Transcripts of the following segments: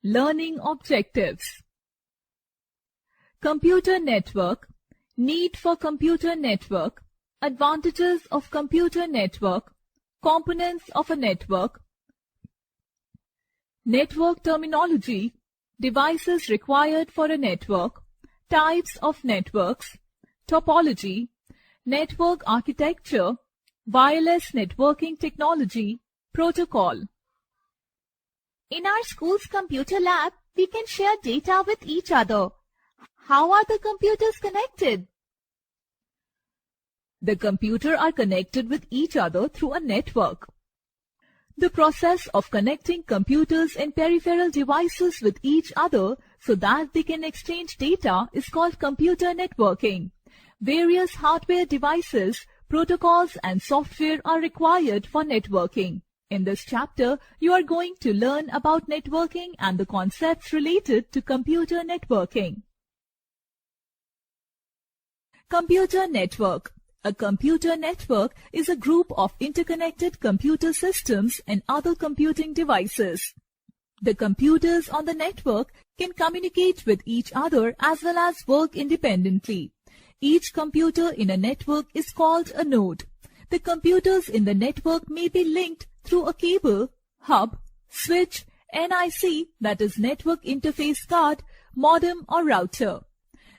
Learning objectives. Computer network. Need for computer network. Advantages of computer network. Components of a network. Network terminology. Devices required for a network. Types of networks. Topology. Network architecture. Wireless networking technology. Protocol. In our school's computer lab, we can share data with each other. How are the computers connected? The computers are connected with each other through a network. The process of connecting computers and peripheral devices with each other so that they can exchange data is called computer networking. Various hardware devices, protocols and software are required for networking. In this chapter, you are going to learn about networking and the concepts related to computer networking. Computer network. A computer network is a group of interconnected computer systems and other computing devices. The computers on the network can communicate with each other as well as work independently. Each computer in a network is called a node. The computers in the network may be linked through a cable, hub, switch, NIC, that is network interface card, modem or router.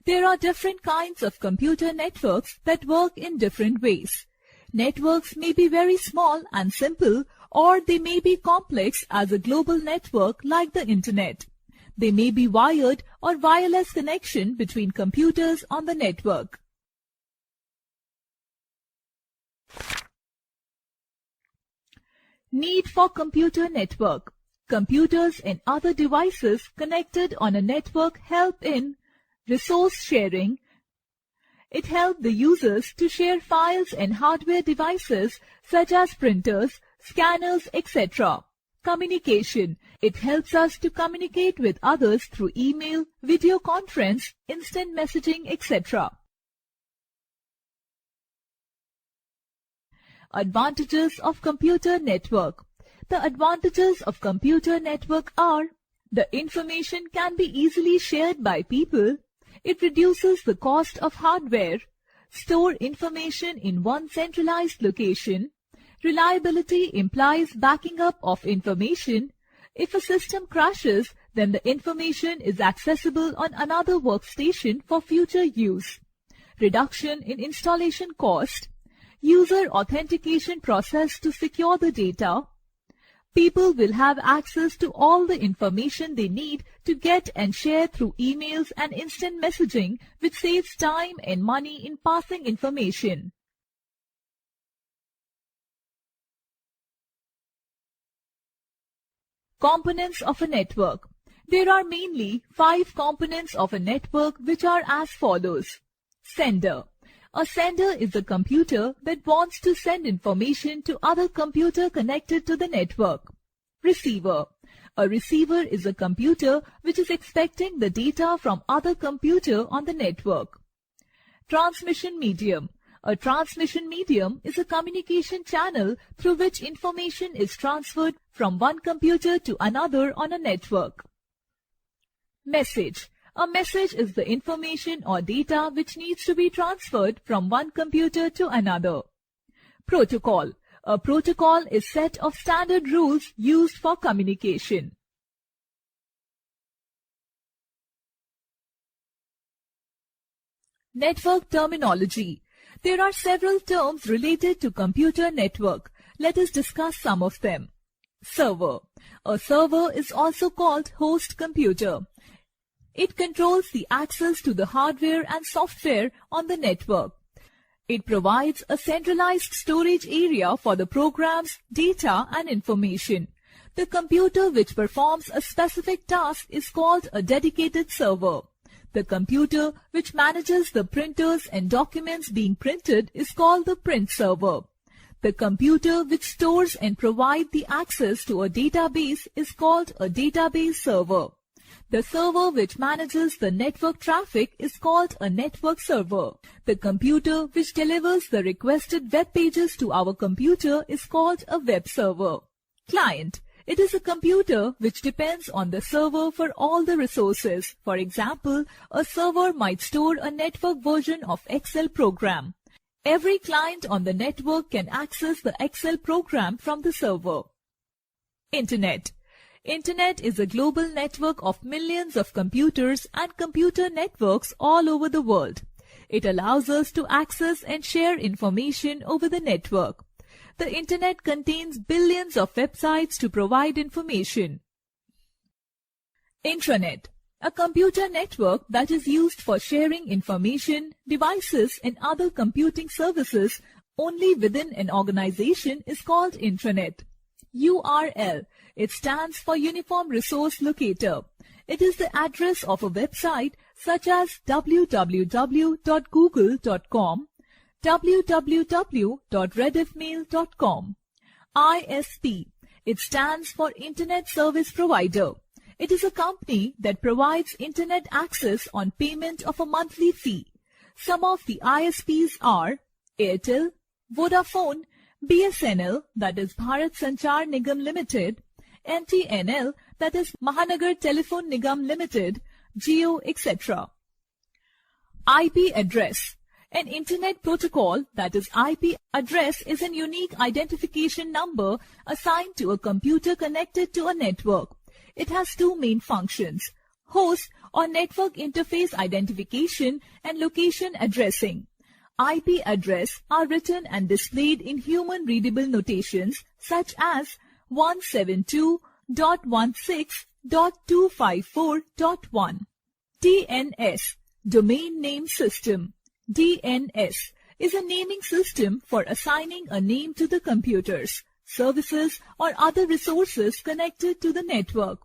There are different kinds of computer networks that work in different ways. Networks may be very small and simple, or they may be complex as a global network like the Internet. They may be wired or wireless connection between computers on the network. Need for computer network. Computers and other devices connected on a network help in resource sharing. It helps the users to share files and hardware devices such as printers, scanners, etc. Communication. It helps us to communicate with others through email, video conference, instant messaging, etc. Advantages of computer network. The advantages of computer network are: the information can be easily shared by people. It reduces the cost of hardware. Store information in one centralized location. Reliability implies backing up of information. If a system crashes, then the information is accessible on another workstation for future use. Reduction in installation cost. User authentication process to secure the data. People will have access to all the information they need to get and share through emails and instant messaging, which saves time and money in passing information. Components of a network. There are mainly 5 components of a network which are as follows. Sender. A sender is a computer that wants to send information to other computer connected to the network. Receiver. A receiver is a computer which is expecting the data from other computer on the network. Transmission medium. A transmission medium is a communication channel through which information is transferred from one computer to another on a network. Message. A message is the information or data which needs to be transferred from one computer to another. Protocol. A protocol is a set of standard rules used for communication. Network terminology. There are several terms related to computer network. Let us discuss some of them. Server. A server is also called host computer. It controls the access to the hardware and software on the network. It provides a centralized storage area for the programs, data, and information. The computer which performs a specific task is called a dedicated server. The computer which manages the printers and documents being printed is called the print server. The computer which stores and provides the access to a database is called a database server. The server which manages the network traffic is called a network server. The computer which delivers the requested web pages to our computer is called a web server. Client. It is a computer which depends on the server for all the resources. For example, a server might store a network version of Excel program. Every client on the network can access the Excel program from the server. Internet. Internet is a global network of millions of computers and computer networks all over the world. It allows us to access and share information over the network. The Internet contains billions of websites to provide information. Intranet. A computer network that is used for sharing information, devices and other computing services only within an organization is called intranet. URL. It stands for Uniform Resource Locator. It is the address of a website such as www.google.com, www.rediffmail.com. ISP. It stands for Internet Service Provider. It is a company that provides Internet access on payment of a monthly fee. Some of the ISPs are Airtel, Vodafone, BSNL, that is Bharat Sanchar Nigam Limited, MTNL, that is Mahanagar Telephone Nigam Limited, Jio, etc. IP address. An Internet protocol, that is IP address, is a unique identification number assigned to a computer connected to a network. It has two main functions: host or network interface identification and location addressing. IP address are written and displayed in human-readable notations such as 172.16.254.1. DNS, Domain Name System. DNS is a naming system for assigning a name to the computers, services, or other resources connected to the network.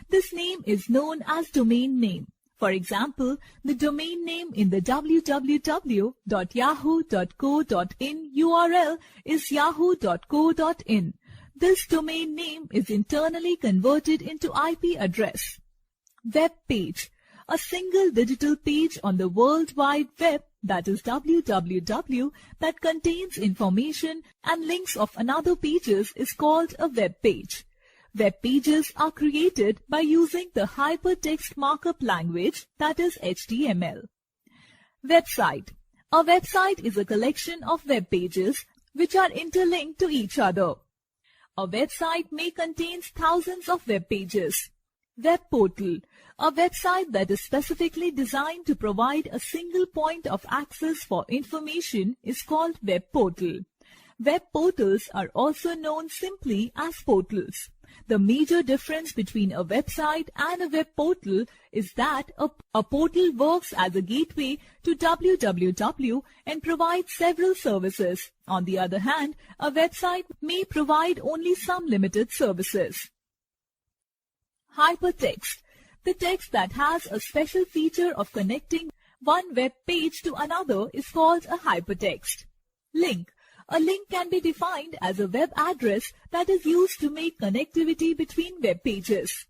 This name is known as domain name. For example, the domain name in the www.yahoo.co.in URL is yahoo.co.in. This domain name is internally converted into IP address. Web page. A single digital page on the World Wide Web, that is www, that contains information and links of another pages is called a web page. Web pages are created by using the Hypertext Markup Language, that is HTML. Website. A website is a collection of web pages which are interlinked to each other. A website may contain thousands of web pages. Web portal. A website that is specifically designed to provide a single point of access for information is called web portal. Web portals are also known simply as portals. The major difference between a website and a web portal is that a portal works as a gateway to www and provides several services. On the other hand, a website may provide only some limited services. Hypertext. The text that has a special feature of connecting one web page to another is called a hypertext. Link. A link can be defined as a web address that is used to make connectivity between web pages.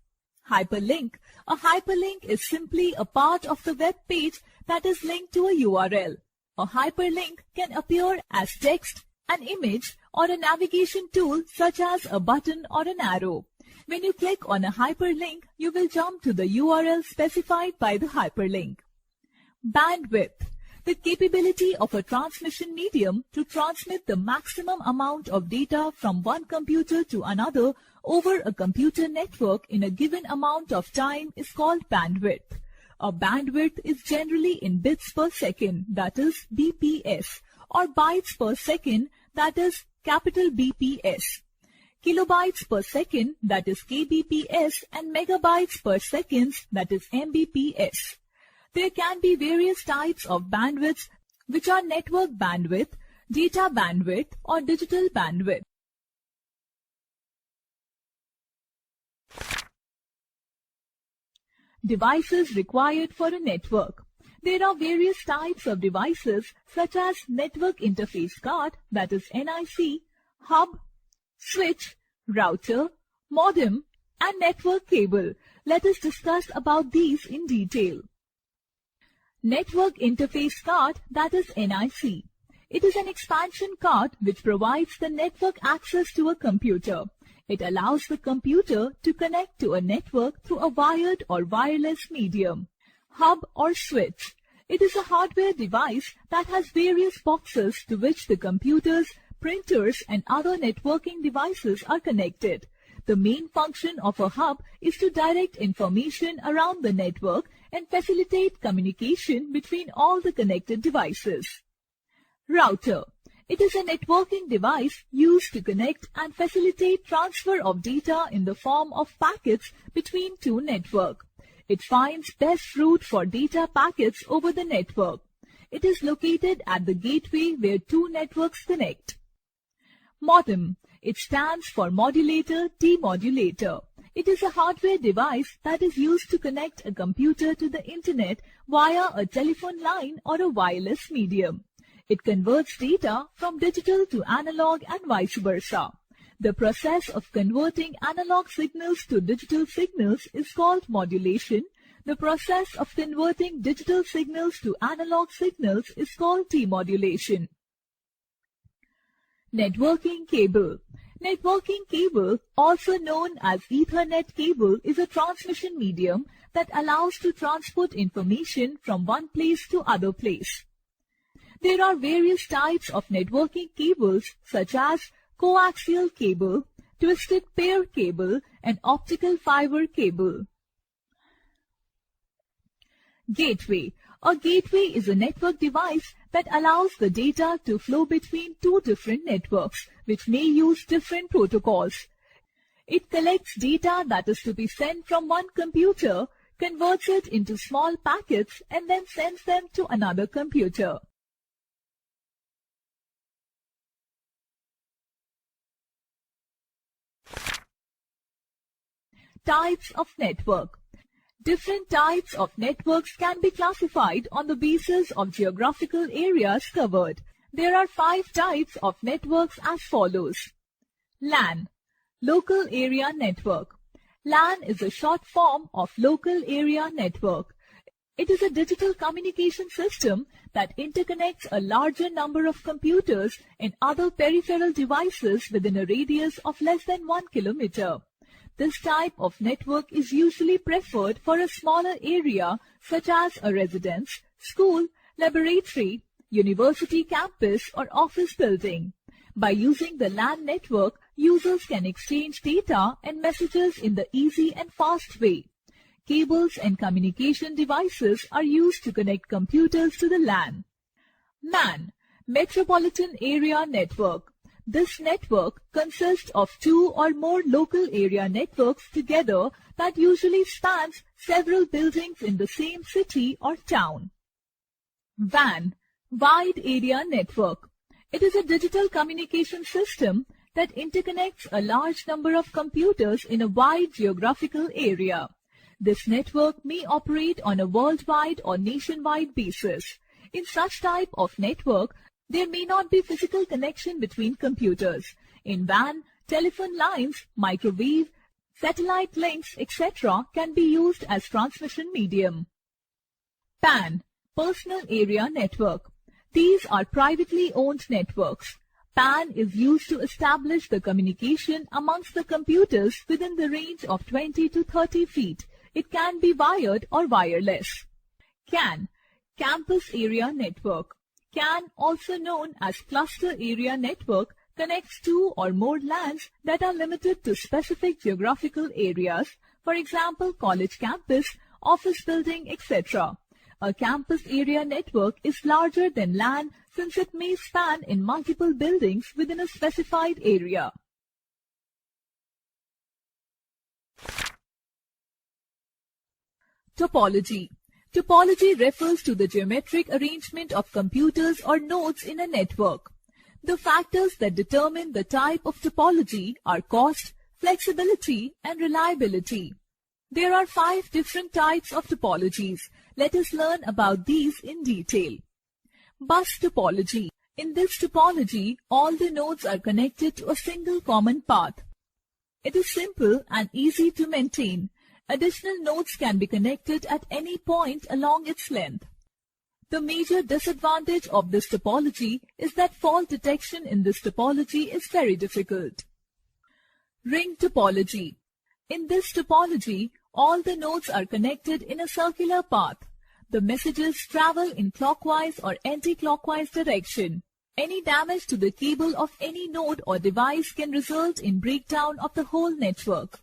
Hyperlink. A hyperlink is simply a part of the web page that is linked to a URL. A hyperlink can appear as text, an image, or a navigation tool such as a button or an arrow. When you click on a hyperlink, you will jump to the URL specified by the hyperlink. Bandwidth. The capability of a transmission medium to transmit the maximum amount of data from one computer to another over a computer network in a given amount of time is called bandwidth. A bandwidth is generally in bits per second, that is BPS, or bytes per second, that is capital BPS. Kilobytes per second, that is kbps, and megabytes per second, that is mbps. There can be various types of bandwidths, which are network bandwidth, data bandwidth, or digital bandwidth. Devices required for a network. There are various types of devices such as network interface card, that is NIC, hub, switch, router, modem, and network cable. Let us discuss about these in detail. Network interface card, that is NIC. It is an expansion card which provides the network access to a computer. It allows the computer to connect to a network through a wired or wireless medium. Hub or switch. It is a hardware device that has various boxes to which the computers, printers, and other networking devices are connected. The main function of a hub is to direct information around the network and facilitate communication between all the connected devices. Router. It is a networking device used to connect and facilitate transfer of data in the form of packets between two networks. It finds best route for data packets over the network. It is located at the gateway where two networks connect. Modem. It stands for modulator demodulator. It is a hardware device that is used to connect a computer to the internet via a telephone line or a wireless medium. It converts data from digital to analog and vice versa. The process of converting analog signals to digital signals is called modulation. The process of converting digital signals to analog signals is called demodulation. Networking cable. Networking cable, also known as Ethernet cable, is a transmission medium that allows to transport information from one place to other place. There are various types of networking cables such as coaxial cable, twisted pair cable, and optical fiber cable. Gateway. A gateway is a network device that allows the data to flow between two different networks, which may use different protocols. It collects data that is to be sent from one computer, converts it into small packets, and then sends them to another computer. Types of network. Different types of networks can be classified on the basis of geographical areas covered. There are 5 types of networks as follows. LAN, Local Area Network. LAN is a short form of Local Area Network. It is a digital communication system that interconnects a larger number of computers and other peripheral devices within a radius of less than 1 kilometer. This type of network is usually preferred for a smaller area such as a residence, school, laboratory, university campus, or office building. By using the LAN network, users can exchange data and messages in the easy and fast way. Cables and communication devices are used to connect computers to the LAN. MAN, Metropolitan Area Network. This network consists of 2 or more local area networks together that usually spans several buildings in the same city or town. WAN, Wide Area Network. It is a digital communication system that interconnects a large number of computers in a wide geographical area. This network may operate on a worldwide or nationwide basis. In such type of network, there may not be physical connection between computers. In WAN, telephone lines, microwave, satellite links, etc. can be used as transmission medium. PAN, Personal Area Network. These are privately owned networks. PAN is used to establish the communication amongst the computers within the range of 20 to 30 feet. It can be wired or wireless. CAN, Campus Area Network. CAN, also known as Cluster Area Network, connects 2 or more LANs that are limited to specific geographical areas, for example, college campus, office building, etc. A campus area network is larger than LAN since it may span in multiple buildings within a specified area. Topology. Topology refers to the geometric arrangement of computers or nodes in a network. The factors that determine the type of topology are cost, flexibility, and reliability. There are 5 different types of topologies. Let us learn about these in detail. Bus topology. In this topology, all the nodes are connected to a single common path. It is simple and easy to maintain. Additional nodes can be connected at any point along its length. The major disadvantage of this topology is that fault detection in this topology is very difficult. Ring topology. In this topology, all the nodes are connected in a circular path. The messages travel in clockwise or anti-clockwise direction. Any damage to the cable of any node or device can result in breakdown of the whole network.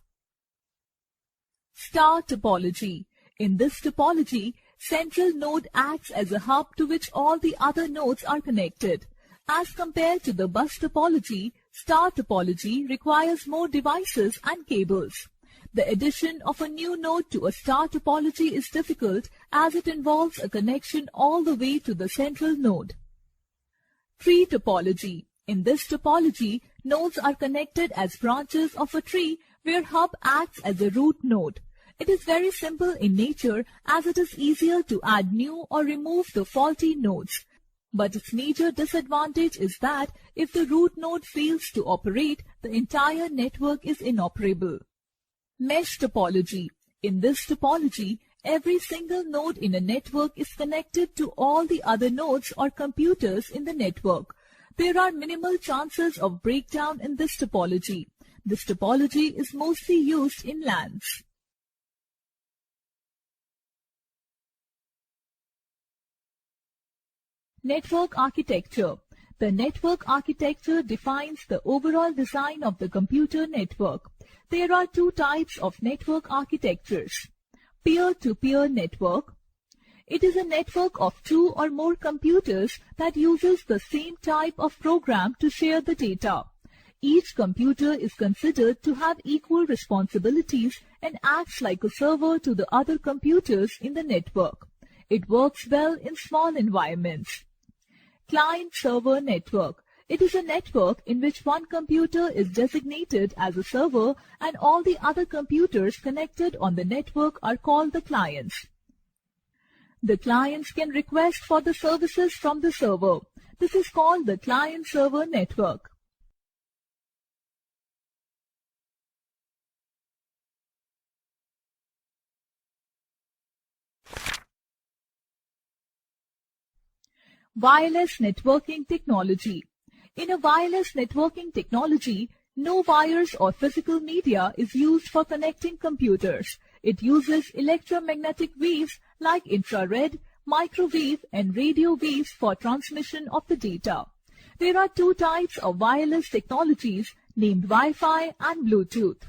Star topology. In this topology, central node acts as a hub to which all the other nodes are connected. As compared to the bus topology, star topology requires more devices and cables. The addition of a new node to a star topology is difficult as it involves a connection all the way to the central node. Tree topology. In this topology, nodes are connected as branches of a tree where hub acts as a root node. It is very simple in nature as it is easier to add new or remove the faulty nodes. But its major disadvantage is that if the root node fails to operate, the entire network is inoperable. Mesh topology. In this topology, every single node in a network is connected to all the other nodes or computers in the network. There are minimal chances of breakdown in this topology. This topology is mostly used in LANs. Network architecture. The network architecture defines the overall design of the computer network. There are two types of network architectures. Peer-to-peer network. It is a network of two or more computers that uses the same type of program to share the data. Each computer is considered to have equal responsibilities and acts like a server to the other computers in the network. It works well in small environments. Client-server network. It is a network in which one computer is designated as a server and all the other computers connected on the network are called the clients. The clients can request for the services from the server. This is called the client-server network. Wireless networking technology. In a wireless networking technology, no wires or physical media is used for connecting computers. It uses electromagnetic waves like infrared, microwave, and radio waves for transmission of the data. There are two types of wireless technologies named Wi-Fi and Bluetooth.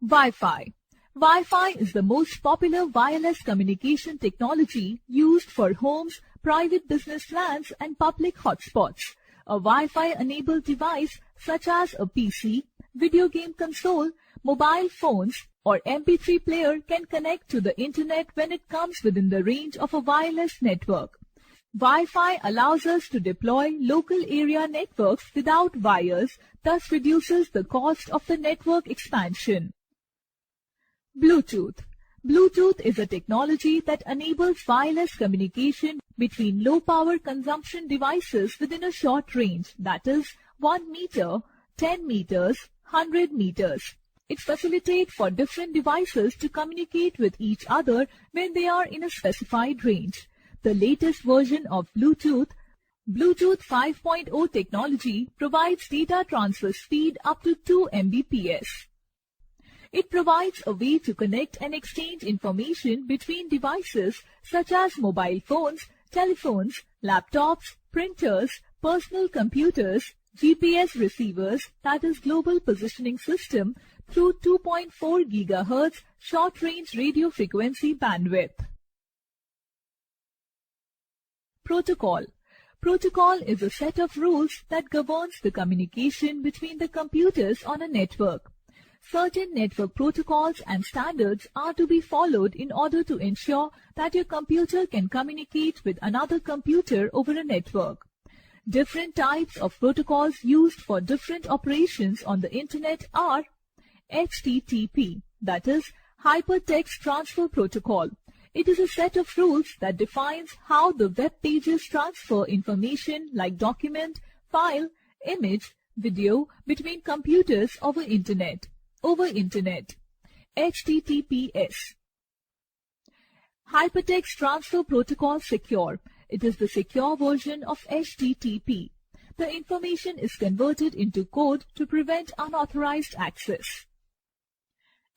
Wi-Fi. Wi-Fi is the most popular wireless communication technology used for homes, private business LANs, and public hotspots. A Wi-Fi-enabled device such as a PC, video game console, mobile phones, or MP3 player can connect to the internet when it comes within the range of a wireless network. Wi-Fi allows us to deploy local area networks without wires, thus reduces the cost of the network expansion. Bluetooth. Bluetooth is a technology that enables wireless communication between low power consumption devices within a short range, that is 1 meter, 10 meters, 100 meters. It facilitates for different devices to communicate with each other when they are in a specified range. The latest version of Bluetooth, Bluetooth 5.0 technology, provides data transfer speed up to 2 Mbps. It provides a way to connect and exchange information between devices such as mobile phones, telephones, laptops, printers, personal computers, GPS receivers, that is Global Positioning System, through 2.4 GHz short-range radio frequency bandwidth. Protocol. Protocol is a set of rules that governs the communication between the computers on a network. Certain network protocols and standards are to be followed in order to ensure that your computer can communicate with another computer over a network. Different types of protocols used for different operations on the Internet are HTTP, that is Hypertext Transfer Protocol. It is a set of rules that defines how the web pages transfer information like document, file, image, video between computers over Internet. HTTPS. Hypertext Transfer Protocol Secure. It is the secure version of HTTP. the information is converted into code to prevent unauthorized access.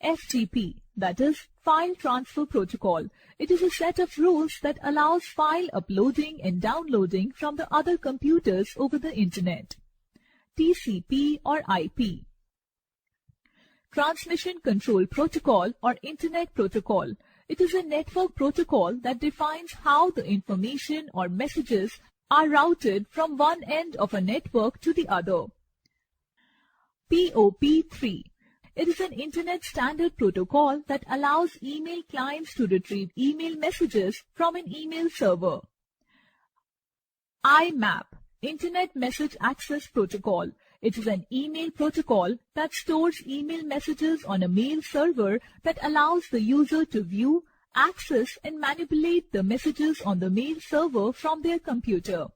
FTP, that is File Transfer Protocol. It is a set of rules that allows file uploading and downloading from the other computers over the Internet. TCP or IP. Transmission Control Protocol or Internet Protocol. It is a network protocol that defines how the information or messages are routed from one end of a network to the other. POP3. It is an Internet Standard Protocol that allows email clients to retrieve email messages from an email server. IMAP, Internet Message Access Protocol. It is an email protocol that stores email messages on a mail server that allows the user to view, access, and manipulate the messages on the mail server from their computer.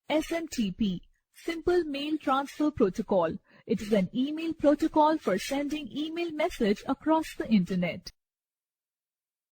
SMTP, Simple Mail Transfer Protocol. It is an email protocol for sending email message across the Internet.